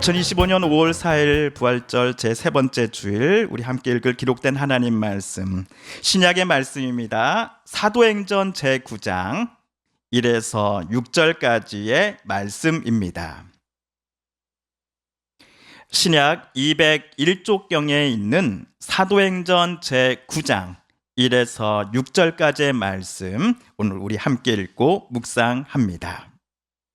2025년 5월 4일 부활절 제3번째 주일, 우리 함께 읽을 기록된 하나님 말씀, 신약의 말씀입니다. 사도행전 제9장 1에서 6절까지의 말씀입니다. 신약 201쪽경에 있는 사도행전 제9장 1에서 6절까지의 말씀, 오늘 우리 함께 읽고 묵상합니다.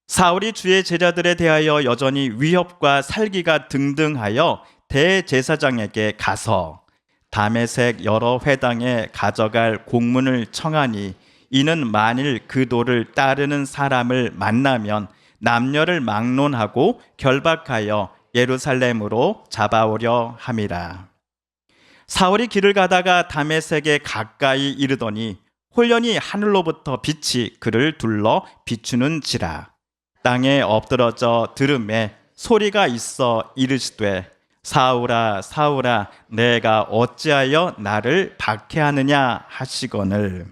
사울이 주의 제자들에 대하여 여전히 위협과 살기가 등등하여 대제사장에게 가서 다메섹 여러 회당에 가져갈 공문을 청하니, 이는 만일 그 도를 따르는 사람을 만나면 남녀를 막론하고 결박하여 예루살렘으로 잡아오려 함이라. 사울이 길을 가다가 다메섹에 가까이 이르더니 홀연히 하늘로부터 빛이 그를 둘러 비추는지라. 땅에 엎드러져 들음에 소리가 있어 이르시되, 사울아 사울아 내가 어찌하여 나를 박해하느냐 하시거늘,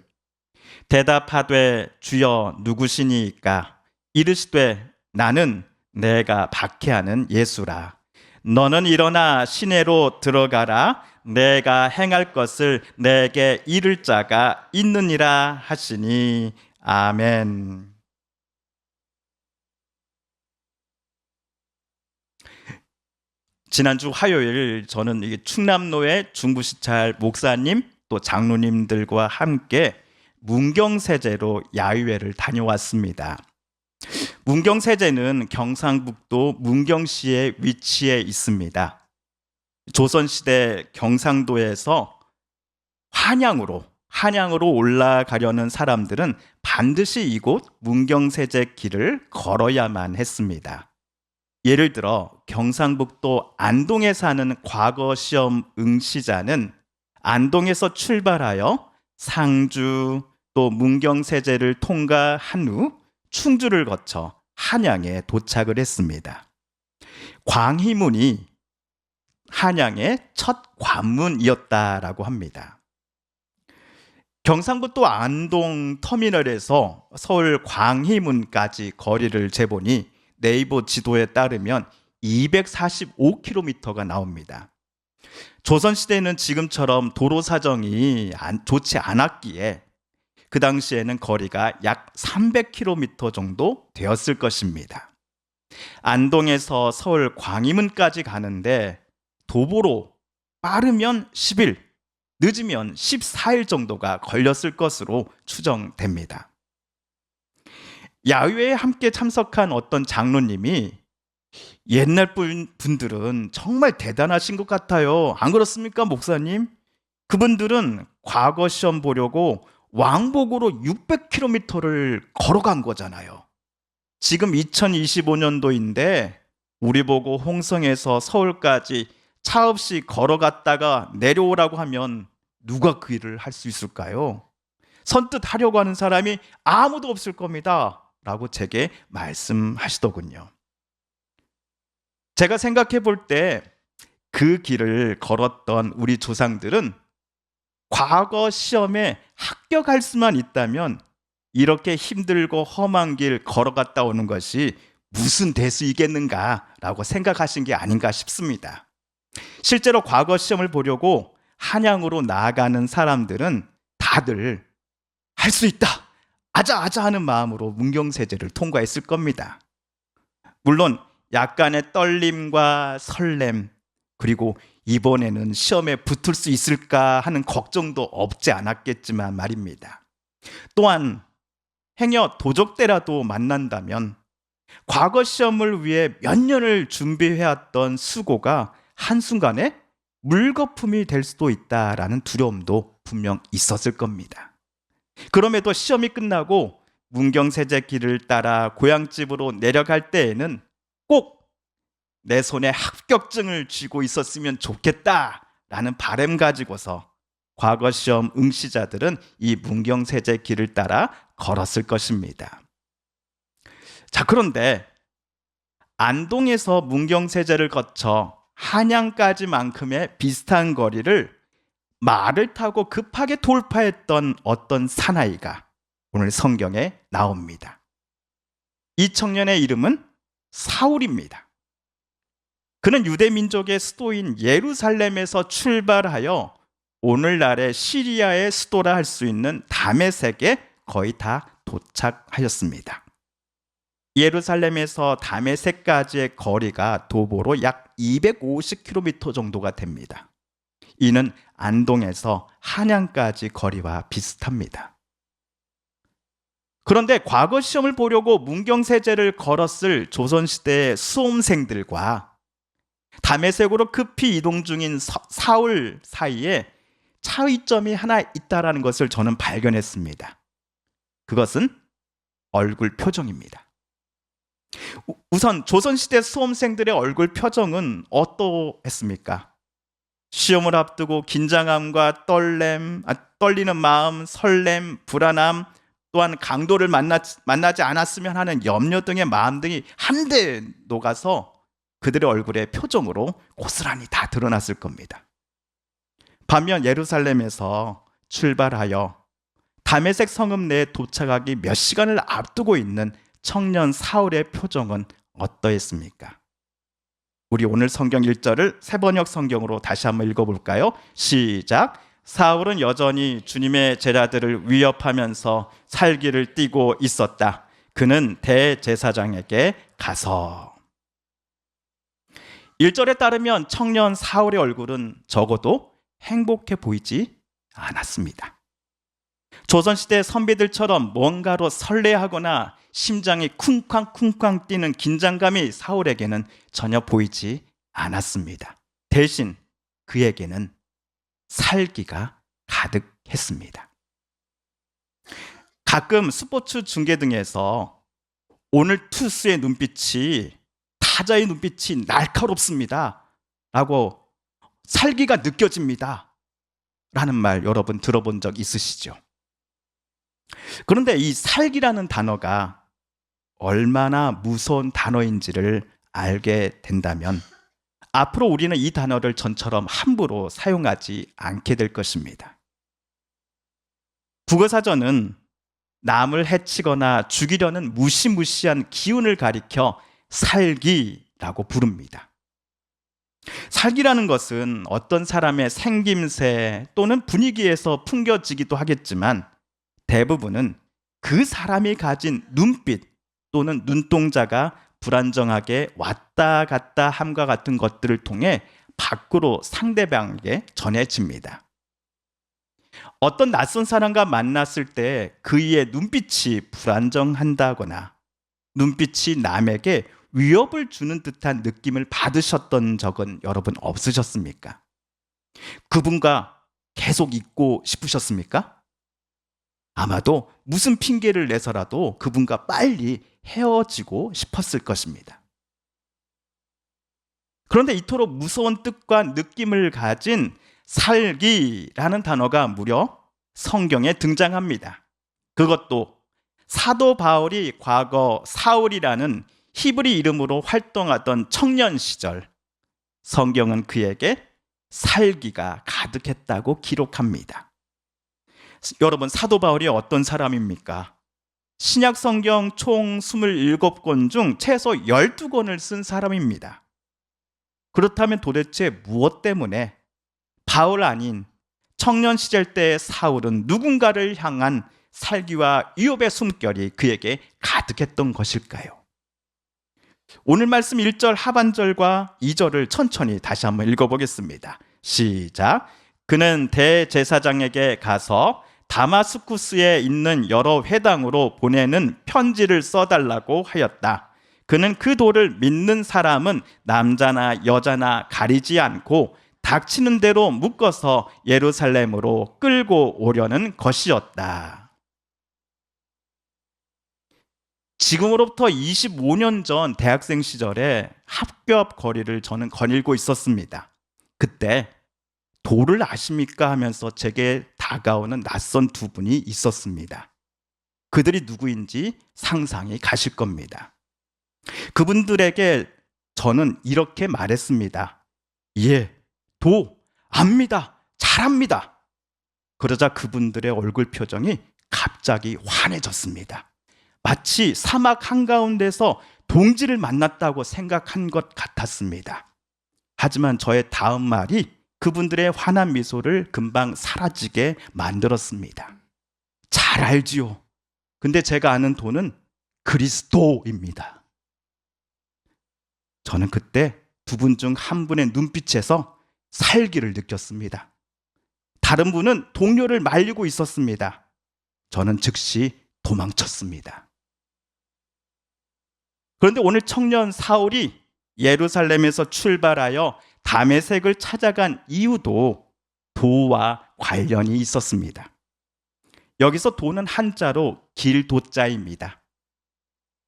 대답하되 주여 누구시니이까? 이르시되 나는 내가 박해하는 예수라. 너는 일어나 시내로 들어가라. 내가 행할 것을 내게 이를 자가 있느니라 하시니. 아멘. 지난주 화요일 저는 충남로의 중부시찰 목사님 또 장로님들과 함께 문경세제로 야유회를 다녀왔습니다. 문경세제는 경상북도 문경시에 위치해 있습니다. 조선시대 경상도에서 한양으로 올라가려는 사람들은 반드시 이곳 문경세제 길을 걸어야만 했습니다. 예를 들어 경상북도 안동에 사는 과거 시험 응시자는 안동에서 출발하여 상주 또 문경세제를 통과한 후 충주를 거쳐 한양에 도착을 했습니다. 광희문이 한양의 첫 관문이었다라고 합니다. 경상북도 안동 터미널에서 서울 광희문까지 거리를 재보니 네이버 지도에 따르면 245km가 나옵니다. 조선시대에는 지금처럼 도로 사정이 좋지 않았기에 그 당시에는 거리가 약 300km 정도 되었을 것입니다. 안동에서 서울 광희문까지 가는데 도보로 빠르면 10일, 늦으면 14일 정도가 걸렸을 것으로 추정됩니다. 야유회에 함께 참석한 어떤 장로님이, 옛날 분들은 정말 대단하신 것 같아요. 안 그렇습니까, 목사님? 그분들은 과거 시험 보려고 왕복으로 600km를 걸어간 거잖아요. 지금 2025년도인데 우리 보고 홍성에서 서울까지 차 없이 걸어갔다가 내려오라고 하면 누가 그 일을 할 수 있을까요? 선뜻 하려고 하는 사람이 아무도 없을 겁니다 라고 제게 말씀하시더군요. 제가 생각해 볼 때 그 길을 걸었던 우리 조상들은 과거 시험에 합격할 수만 있다면 이렇게 힘들고 험한 길 걸어갔다 오는 것이 무슨 대수이겠는가라고 생각하신 게 아닌가 싶습니다. 실제로 과거 시험을 보려고 한양으로 나아가는 사람들은 다들 할 수 있다, 아자아자 하는 마음으로 문경세제를 통과했을 겁니다. 물론 약간의 떨림과 설렘, 그리고 이번에는 시험에 붙을 수 있을까 하는 걱정도 없지 않았겠지만 말입니다. 또한 행여 도적대라도 만난다면 과거 시험을 위해 몇 년을 준비해왔던 수고가 한순간에 물거품이 될 수도 있다라는 두려움도 분명 있었을 겁니다. 그럼에도 시험이 끝나고 문경세제 길을 따라 고향집으로 내려갈 때에는 꼭 내 손에 합격증을 쥐고 있었으면 좋겠다라는 바람 가지고서 과거 시험 응시자들은 이 문경세제 길을 따라 걸었을 것입니다. 자, 그런데 안동에서 문경세제를 거쳐 한양까지만큼의 비슷한 거리를 말을 타고 급하게 돌파했던 어떤 사나이가 오늘 성경에 나옵니다. 이 청년의 이름은 사울입니다. 그는 유대 민족의 수도인 예루살렘에서 출발하여 오늘날의 시리아의 수도라 할 수 있는 다메섹에 거의 다 도착하였습니다. 예루살렘에서 다메섹까지의 거리가 도보로 약 250km 정도가 됩니다. 이는 안동에서 한양까지 거리와 비슷합니다. 그런데 과거 시험을 보려고 문경세제를 걸었을 조선시대의 수험생들과 다메섹으로 급히 이동 중인 사울 사이에 차이점이 하나 있다는 것을 저는 발견했습니다. 그것은 얼굴 표정입니다. 우선 조선시대 수험생들의 얼굴 표정은 어떠했습니까? 시험을 앞두고 긴장함과 떨리는 마음, 설렘, 불안함, 또한 강도를 만나지 않았으면 하는 염려 등의 마음들이 한데 녹아서 그들의 얼굴의 표정으로 고스란히 다 드러났을 겁니다. 반면 예루살렘에서 출발하여 다메섹 성읍 내에 도착하기 몇 시간을 앞두고 있는 청년 사울의 표정은 어떠했습니까? 우리 오늘 성경 1절을 새번역 성경으로 다시 한번 읽어볼까요? 시작! 사울은 여전히 주님의 제자들을 위협하면서 살기를 띠고 있었다. 그는 대제사장에게 가서. 1절에 따르면 청년 사울의 얼굴은 적어도 행복해 보이지 않았습니다. 조선시대 선비들처럼 뭔가로 설레하거나 심장이 쿵쾅쿵쾅 뛰는 긴장감이 사울에게는 전혀 보이지 않았습니다. 대신 그에게는 살기가 가득했습니다. 가끔 스포츠 중계 등에서 오늘 투수의 눈빛이 타자의 눈빛이 날카롭습니다 라고 살기가 느껴집니다 라는 말 여러분 들어본 적 있으시죠? 그런데 이 살기라는 단어가 얼마나 무서운 단어인지를 알게 된다면 앞으로 우리는 이 단어를 전처럼 함부로 사용하지 않게 될 것입니다. 국어사전은 남을 해치거나 죽이려는 무시무시한 기운을 가리켜 살기라고 부릅니다. 살기라는 것은 어떤 사람의 생김새 또는 분위기에서 풍겨지기도 하겠지만 대부분은 그 사람이 가진 눈빛 또는 눈동자가 불안정하게 왔다 갔다 함과 같은 것들을 통해 밖으로 상대방에게 전해집니다. 어떤 낯선 사람과 만났을 때 그의 눈빛이 불안정한다거나 눈빛이 남에게 위협을 주는 듯한 느낌을 받으셨던 적은 여러분 없으셨습니까? 그분과 계속 있고 싶으셨습니까? 아마도 무슨 핑계를 내서라도 그분과 빨리 헤어지고 싶었을 것입니다. 그런데 이토록 무서운 뜻과 느낌을 가진 살기라는 단어가 무려 성경에 등장합니다. 그것도 사도 바울이 과거 사울이라는 히브리 이름으로 활동하던 청년 시절 성경은 그에게 살기가 가득했다고 기록합니다. 여러분, 사도 바울이 어떤 사람입니까? 신약 성경 총 27권 중 최소 12권을 쓴 사람입니다. 그렇다면 도대체 무엇 때문에 바울 아닌 청년 시절 때의 사울은 누군가를 향한 살기와 위협의 숨결이 그에게 가득했던 것일까요? 오늘 말씀 1절 하반절과 2절을 천천히 다시 한번 읽어보겠습니다. 시작! 그는 대제사장에게 가서 다마스쿠스에 있는 여러 회당으로 보내는 편지를 써달라고 하였다. 그는 그 도를 믿는 사람은 남자나 여자나 가리지 않고 닥치는 대로 묶어서 예루살렘으로 끌고 오려는 것이었다. 지금으로부터 25년 전 대학생 시절에 합격 거리를 저는 거닐고 있었습니다. 그때 도를 아십니까? 하면서 제게 다가오는 낯선 두 분이 있었습니다. 그들이 누구인지 상상이 가실 겁니다. 그분들에게 저는 이렇게 말했습니다. 예, 도 압니다. 잘합니다. 그러자 그분들의 얼굴 표정이 갑자기 환해졌습니다. 마치 사막 한가운데서 동지를 만났다고 생각한 것 같았습니다. 하지만 저의 다음 말이 그분들의 환한 미소를 금방 사라지게 만들었습니다. 잘 알지요. 근데 제가 아는 돈은 그리스도입니다. 저는 그때 두 분 중 한 분의 눈빛에서 살기를 느꼈습니다. 다른 분은 동료를 말리고 있었습니다. 저는 즉시 도망쳤습니다. 그런데 오늘 청년 사울이 예루살렘에서 출발하여 다메섹을 찾아간 이유도 도와 관련이 있었습니다. 여기서 도는 한자로 길도자입니다.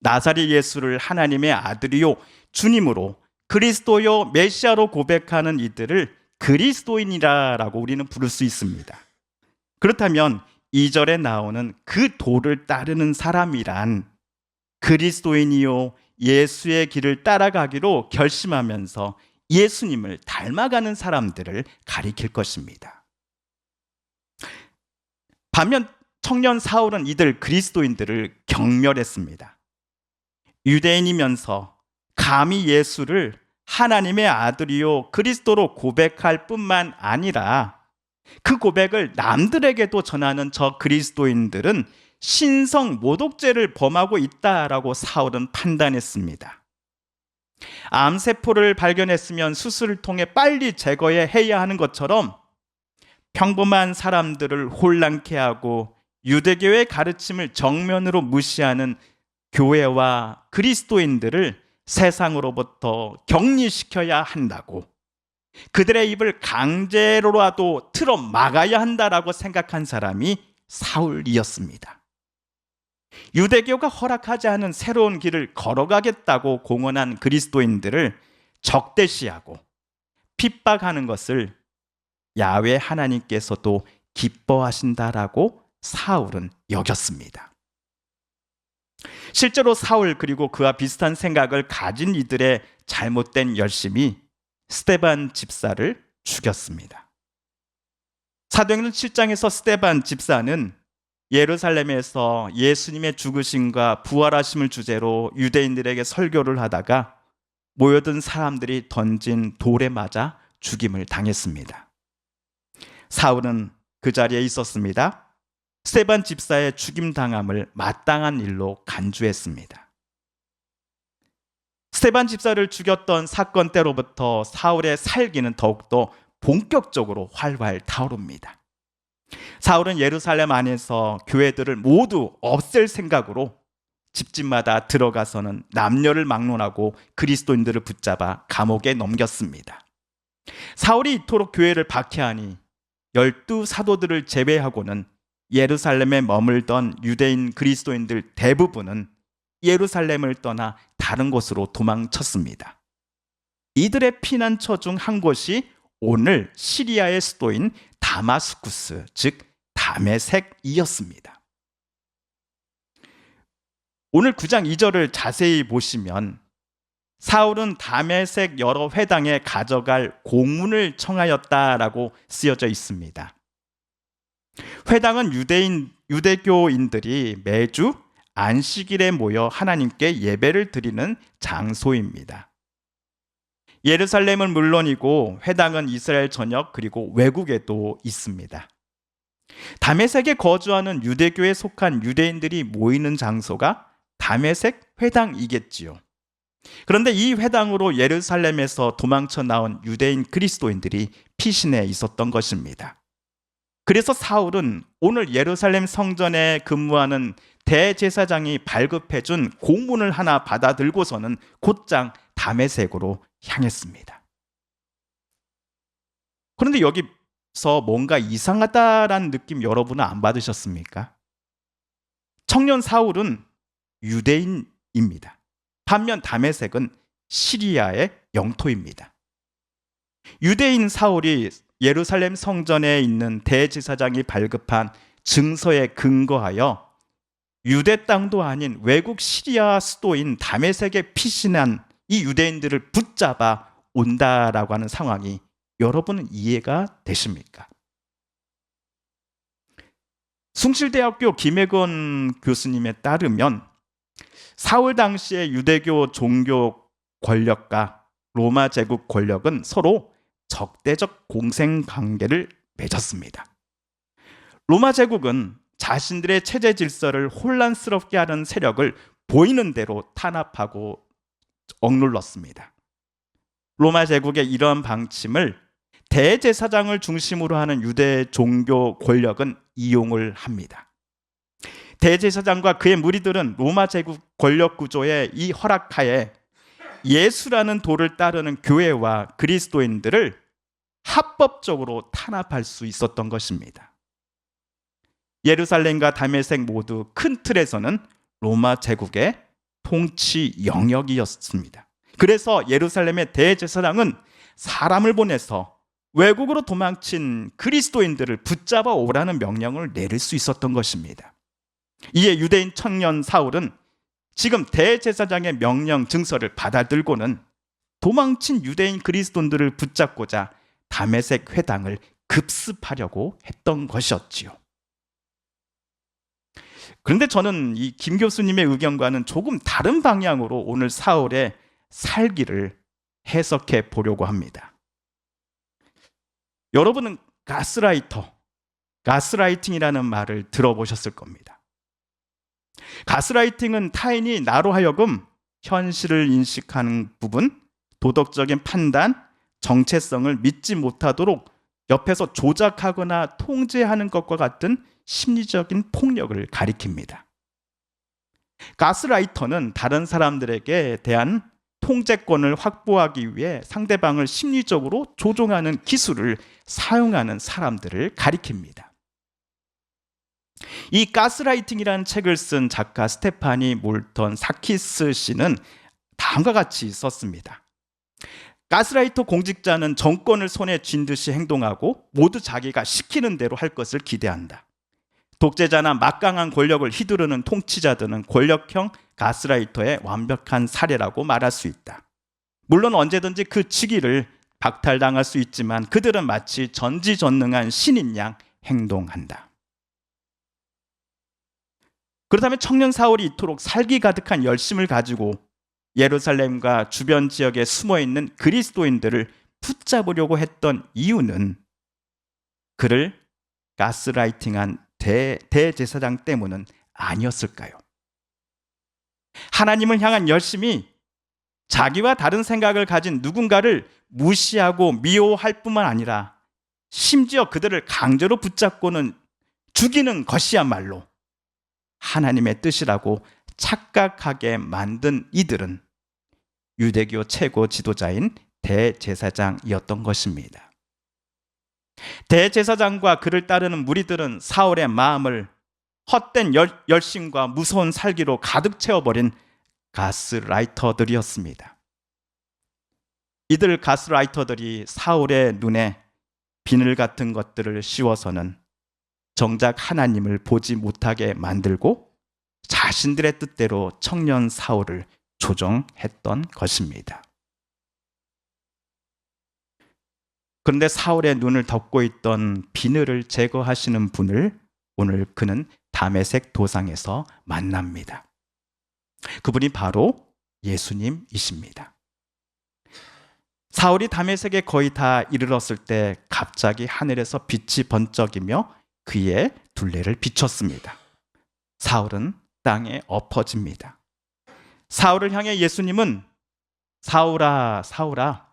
나사렛 예수를 하나님의 아들이요 주님으로 그리스도요 메시아로 고백하는 이들을 그리스도인이라고 우리는 부를 수 있습니다. 그렇다면 2절에 나오는 그 도를 따르는 사람이란 그리스도인이요 예수의 길을 따라가기로 결심하면서 예수님을 닮아가는 사람들을 가리킬 것입니다. 반면 청년 사울은 이들 그리스도인들을 경멸했습니다. 유대인이면서 감히 예수를 하나님의 아들이요 그리스도로 고백할 뿐만 아니라 그 고백을 남들에게도 전하는 저 그리스도인들은 신성 모독죄를 범하고 있다라고 사울은 판단했습니다. 암세포를 발견했으면 수술을 통해 빨리 제거해야 하는 것처럼 평범한 사람들을 혼란케 하고 유대교의 가르침을 정면으로 무시하는 교회와 그리스도인들을 세상으로부터 격리시켜야 한다고, 그들의 입을 강제로라도 틀어 막아야 한다라고 생각한 사람이 사울이었습니다. 유대교가 허락하지 않은 새로운 길을 걸어가겠다고 공언한 그리스도인들을 적대시하고 핍박하는 것을 야훼 하나님께서도 기뻐하신다라고 사울은 여겼습니다. 실제로 사울 그리고 그와 비슷한 생각을 가진 이들의 잘못된 열심이 스데반 집사를 죽였습니다. 사도행전 7장에서 스데반 집사는 예루살렘에서 예수님의 죽으심과 부활하심을 주제로 유대인들에게 설교를 하다가 모여든 사람들이 던진 돌에 맞아 죽임을 당했습니다. 사울은 그 자리에 있었습니다. 스데반 집사의 죽임당함을 마땅한 일로 간주했습니다. 스데반 집사를 죽였던 사건 때로부터 사울의 살기는 더욱더 본격적으로 활활 타오릅니다. 사울은 예루살렘 안에서 교회들을 모두 없앨 생각으로 집집마다 들어가서는 남녀를 막론하고 그리스도인들을 붙잡아 감옥에 넘겼습니다. 사울이 이토록 교회를 박해하니 12 사도들을 제외하고는 예루살렘에 머물던 유대인 그리스도인들 대부분은 예루살렘을 떠나 다른 곳으로 도망쳤습니다. 이들의 피난처 중 한 곳이 오늘 시리아의 수도인 다마스쿠스, 즉 다메섹이었습니다. 오늘 9장 2절을 자세히 보시면 사울은 다메섹 여러 회당에 가져갈 공문을 청하였다라고 쓰여져 있습니다. 회당은 유대교인들이 매주 안식일에 모여 하나님께 예배를 드리는 장소입니다. 예루살렘은 물론이고 회당은 이스라엘 전역 그리고 외국에도 있습니다. 다메섹에 거주하는 유대교에 속한 유대인들이 모이는 장소가 다메섹 회당이겠지요. 그런데 이 회당으로 예루살렘에서 도망쳐 나온 유대인 그리스도인들이 피신해 있었던 것입니다. 그래서 사울은 오늘 예루살렘 성전에 근무하는 대제사장이 발급해준 공문을 하나 받아들고서는 곧장 다메섹으로 향했습니다. 그런데 여기서 뭔가 이상하다라는 느낌 여러분은 안 받으셨습니까? 청년 사울은 유대인입니다. 반면 다메섹은 시리아의 영토입니다. 유대인 사울이 예루살렘 성전에 있는 대제사장이 발급한 증서에 근거하여 유대 땅도 아닌 외국 시리아 수도인 다메섹에 피신한 이 유대인들을 붙잡아 온다라고 하는 상황이 여러분은 이해가 되십니까? 숭실대학교 김혜건 교수님에 따르면 사울 당시의 유대교 종교 권력가 로마 제국 권력은 서로 적대적 공생 관계를 맺었습니다. 로마 제국은 자신들의 체제 질서를 혼란스럽게 하는 세력을 보이는 대로 탄압하고 억눌렀습니다. 로마 제국의 이러한 방침을 대제사장을 중심으로 하는 유대 종교 권력은 이용을 합니다. 대제사장과 그의 무리들은 로마 제국 권력 구조의 이 허락하에 예수라는 도를 따르는 교회와 그리스도인들을 합법적으로 탄압할 수 있었던 것입니다. 예루살렘과 다메섹 모두 큰 틀에서는 로마 제국의 통치 영역이었습니다. 그래서 예루살렘의 대제사장은 사람을 보내서 외국으로 도망친 그리스도인들을 붙잡아 오라는 명령을 내릴 수 있었던 것입니다. 이에 유대인 청년 사울은 지금 대제사장의 명령 증서를 받아들고는 도망친 유대인 그리스도인들을 붙잡고자 다메섹 회당을 급습하려고 했던 것이었지요. 그런데 저는 이 김 교수님의 의견과는 조금 다른 방향으로 오늘 사울의 살기를 해석해 보려고 합니다. 여러분은 가스라이팅이라는 말을 들어보셨을 겁니다. 가스라이팅은 타인이 나로 하여금 현실을 인식하는 부분, 도덕적인 판단, 정체성을 믿지 못하도록 옆에서 조작하거나 통제하는 것과 같은 심리적인 폭력을 가리킵니다. 가스라이터는 다른 사람들에게 대한 통제권을 확보하기 위해 상대방을 심리적으로 조종하는 기술을 사용하는 사람들을 가리킵니다. 이 가스라이팅이라는 책을 쓴 작가 스테파니 몰턴 사키스 씨는 다음과 같이 썼습니다. 가스라이터 공직자는 정권을 손에 쥔 듯이 행동하고 모두 자기가 시키는 대로 할 것을 기대한다. 독재자나 막강한 권력을 휘두르는 통치자들은 권력형 가스라이터의 완벽한 사례라고 말할 수 있다. 물론 언제든지 그 직위를 박탈당할 수 있지만 그들은 마치 전지전능한 신인 양 행동한다. 그렇다면 청년 사울이 이토록 살기 가득한 열심을 가지고 예루살렘과 주변 지역에 숨어있는 그리스도인들을 붙잡으려고 했던 이유는 그를 가스라이팅한 대제사장 때문은 아니었을까요? 하나님을 향한 열심이 자기와 다른 생각을 가진 누군가를 무시하고 미워할 뿐만 아니라 심지어 그들을 강제로 붙잡고는 죽이는 것이야말로 하나님의 뜻이라고 착각하게 만든 이들은 유대교 최고 지도자인 대제사장이었던 것입니다. 대제사장과 그를 따르는 무리들은 사울의 마음을 헛된 열심과 무서운 살기로 가득 채워버린 가스라이터들이었습니다. 이들 가스라이터들이 사울의 눈에 비늘 같은 것들을 씌워서는 정작 하나님을 보지 못하게 만들고 자신들의 뜻대로 청년 사울을 조종했던 것입니다. 그런데 사울의 눈을 덮고 있던 비늘을 제거하시는 분을 오늘 그는 다메섹 도상에서 만납니다. 그분이 바로 예수님이십니다. 사울이 다메섹에 거의 다 이르렀을 때 갑자기 하늘에서 빛이 번쩍이며 그의 둘레를 비췄습니다. 사울은 땅에 엎어집니다. 사울을 향해 예수님은 사울아, 사울아,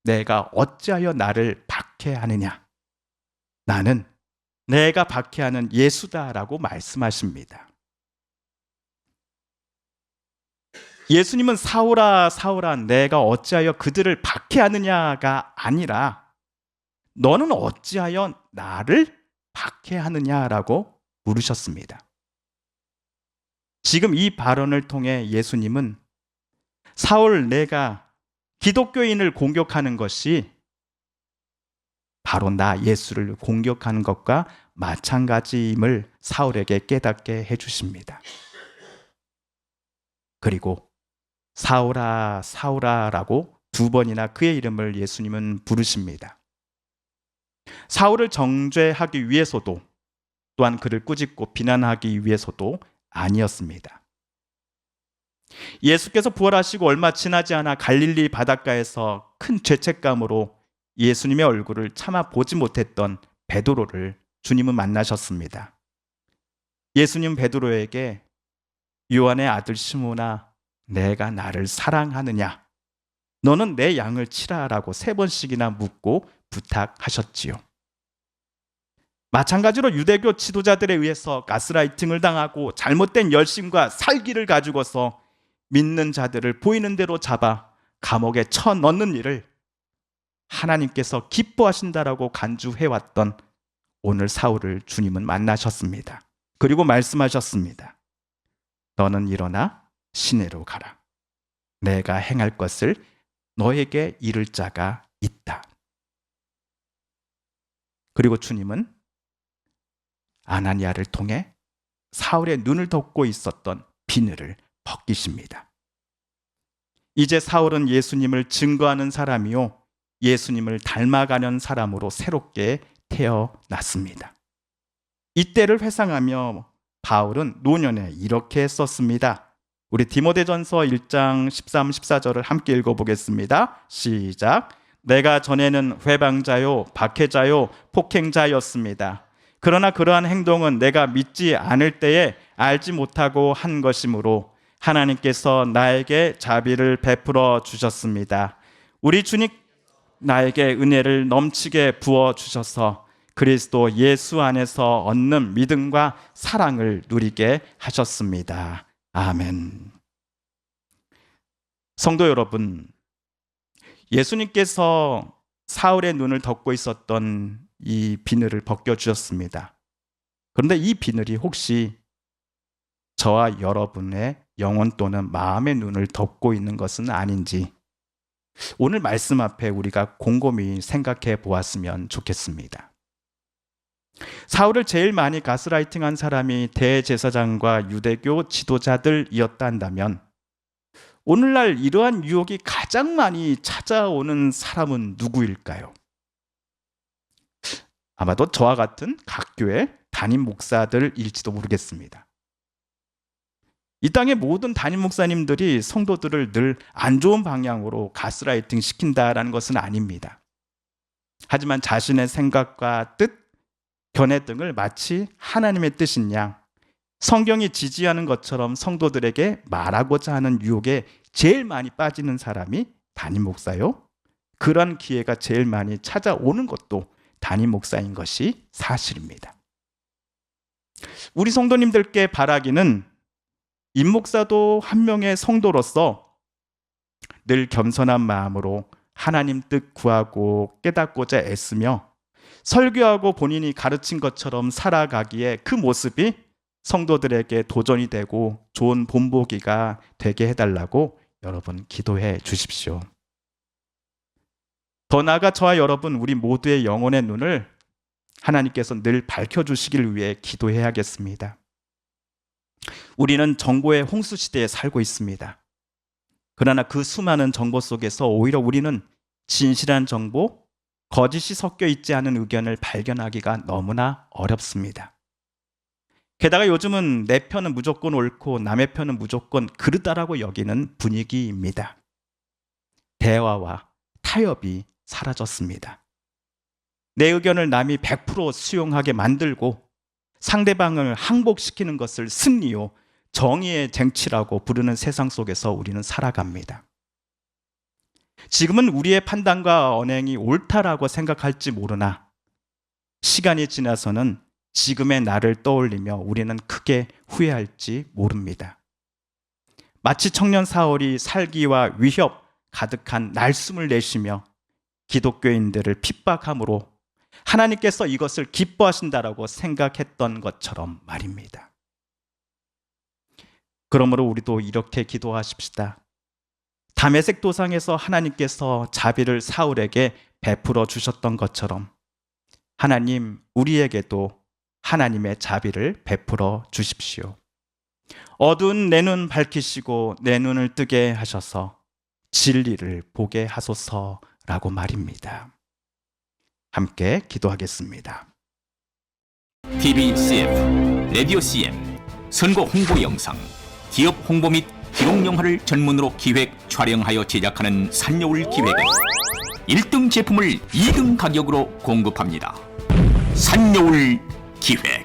내가 어찌하여 나를 박해하느냐? 나는 내가 박해하는 예수다라고 말씀하십니다. 예수님은 사울아, 사울아, 내가 어찌하여 그들을 박해하느냐가 아니라 너는 어찌하여 나를 박해하느냐라고 물으셨습니다. 지금 이 발언을 통해 예수님은 사울, 내가 기독교인을 공격하는 것이 바로 나 예수를 공격하는 것과 마찬가지임을 사울에게 깨닫게 해주십니다. 그리고 사울아, 사울아라고 두 번이나 그의 이름을 예수님은 부르십니다. 사울을 정죄하기 위해서도 또한 그를 꾸짖고 비난하기 위해서도 아니었습니다. 예수께서 부활하시고 얼마 지나지 않아 갈릴리 바닷가에서 큰 죄책감으로 예수님의 얼굴을 차마 보지 못했던 베드로를 주님은 만나셨습니다. 예수님 베드로에게 요한의 아들 시몬아, 내가 나를 사랑하느냐? 너는 내 양을 치라라고 3번씩이나 묻고 부탁하셨지요. 마찬가지로 유대교 지도자들에 의해서 가스라이팅을 당하고 잘못된 열심과 살기를 가지고서 믿는 자들을 보이는 대로 잡아 감옥에 쳐넣는 일을 하나님께서 기뻐하신다라고 간주해왔던 오늘 사울을 주님은 만나셨습니다. 그리고 말씀하셨습니다. 너는 일어나 시내로 가라. 내가 행할 것을 너에게 이를 자가 있다. 그리고 주님은 아나니아를 통해 사울의 눈을 덮고 있었던 비늘을 벗기십니다. 이제 사울은 예수님을 증거하는 사람이요, 예수님을 닮아가는 사람으로 새롭게 태어났습니다. 이때를 회상하며 바울은 노년에 이렇게 썼습니다. 우리 디모데전서 1장 13, 14절을 함께 읽어보겠습니다. 시작. 내가 전에는 회방자요, 박해자요, 폭행자였습니다. 그러나 그러한 행동은 내가 믿지 않을 때에 알지 못하고 한 것이므로 하나님께서 나에게 자비를 베풀어 주셨습니다. 우리 주님 나에게 은혜를 넘치게 부어 주셔서 그리스도 예수 안에서 얻는 믿음과 사랑을 누리게 하셨습니다. 아멘. 성도 여러분, 예수님께서 사울의 눈을 덮고 있었던 이 비늘을 벗겨주셨습니다. 그런데 이 비늘이 혹시 저와 여러분의 영혼 또는 마음의 눈을 덮고 있는 것은 아닌지 오늘 말씀 앞에 우리가 곰곰이 생각해 보았으면 좋겠습니다. 사울을 제일 많이 가스라이팅한 사람이 대제사장과 유대교 지도자들이었다 한다면 오늘날 이러한 유혹이 가장 많이 찾아오는 사람은 누구일까요? 아마도 저와 같은 각 교회 담임 목사들일지도 모르겠습니다. 이 땅의 모든 담임 목사님들이 성도들을 늘 안 좋은 방향으로 가스라이팅 시킨다라는 것은 아닙니다. 하지만 자신의 생각과 뜻, 견해 등을 마치 하나님의 뜻인 양 성경이 지지하는 것처럼 성도들에게 말하고자 하는 유혹에 제일 많이 빠지는 사람이 담임 목사요. 그런 기회가 제일 많이 찾아오는 것도 담임 목사인 것이 사실입니다. 우리 성도님들께 바라기는 임 목사도 한 명의 성도로서 늘 겸손한 마음으로 하나님 뜻 구하고 깨닫고자 애쓰며 설교하고 본인이 가르친 것처럼 살아가기에 그 모습이 성도들에게 도전이 되고 좋은 본보기가 되게 해달라고 여러분 기도해 주십시오. 더 나아가 저와 여러분 우리 모두의 영혼의 눈을 하나님께서 늘 밝혀주시길 위해 기도해야겠습니다. 우리는 정보의 홍수 시대에 살고 있습니다. 그러나 그 수많은 정보 속에서 오히려 우리는 진실한 정보, 거짓이 섞여 있지 않은 의견을 발견하기가 너무나 어렵습니다. 게다가 요즘은 내 편은 무조건 옳고 남의 편은 무조건 그르다라고 여기는 분위기입니다. 대화와 타협이 사라졌습니다. 내 의견을 남이 100% 수용하게 만들고 상대방을 항복시키는 것을 승리요, 정의의 쟁취라고 부르는 세상 속에서 우리는 살아갑니다. 지금은 우리의 판단과 언행이 옳다라고 생각할지 모르나 시간이 지나서는 지금의 나를 떠올리며 우리는 크게 후회할지 모릅니다. 마치 청년 사울이 살기와 위협 가득한 날숨을 내쉬며 기독교인들을 핍박함으로 하나님께서 이것을 기뻐하신다라고 생각했던 것처럼 말입니다. 그러므로 우리도 이렇게 기도하십시다. 다메섹 도상에서 하나님께서 자비를 사울에게 베풀어 주셨던 것처럼 하나님 우리에게도 하나님의 자비를 베풀어 주십시오. 어두운 내 눈 밝히시고 내 눈을 뜨게 하셔서 진리를 보게 하소서라고 말입니다. 함께 기도하겠습니다. TV CF, 라디오 CM, 선거 홍보 영상, 기업 홍보 및 기록 영화를 전문으로 기획, 촬영하여 제작하는 산여울 기획은 1등 제품을 2등 가격으로 공급합니다. 산여울 기획.